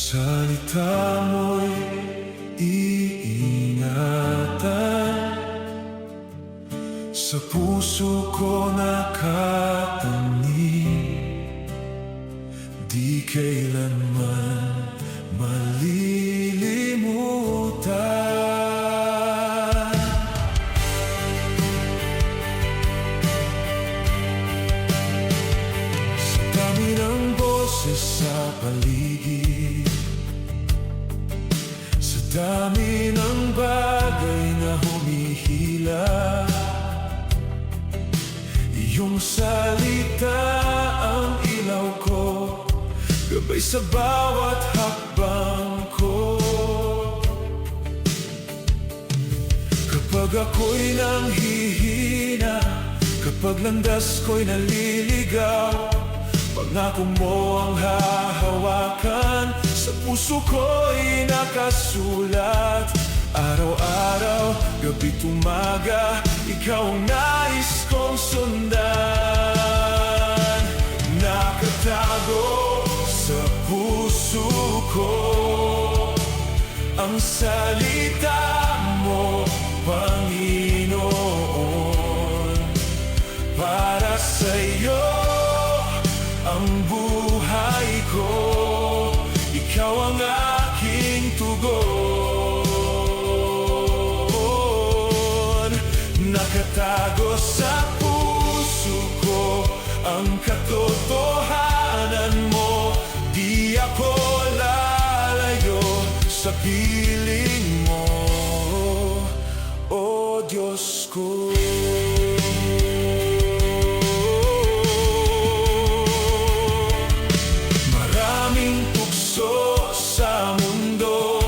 salita mo'y iingatan, sa puso ko nakatanim, di kailanman malilimutan. Sa dami ng boses sa paligid, sa dami ng bagay na humihila, iyong salita ang ilaw ko, gabay sa bawat hakbang ko. Kapag ako'y nanghihina, kapag landas ko'y naliligaw, pangako mo ang hahawakan, sa puso ko'y nakasulat. Araw-araw, gabi't umaga, ikaw ang nais kong sundan. Nakatago sa puso ko ang salita mo, Panginoon. Para sa'yo ang buhay ko, ikaw ang aking tugon. Nakatago sa puso ko ang katotohanan mo, di ako lalayo sa piling mo, O Diyos ko. Maraming tukso sa mundo,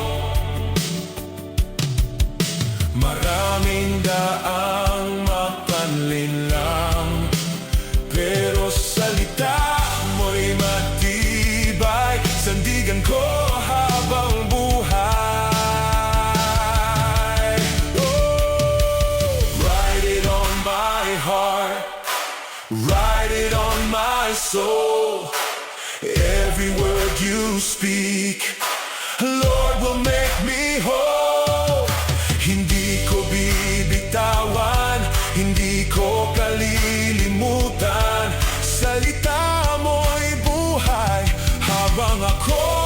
maraming daang mapanlinlang, pero salita mo'y matibay, sandigan ko habang buhay. Oh, write it on my heart, write it on my soul. Every word you speak, Lord, will make me whole. Hindi ko bibitawan, hindi ko kalilimutan, salita mo'y buhay habang ako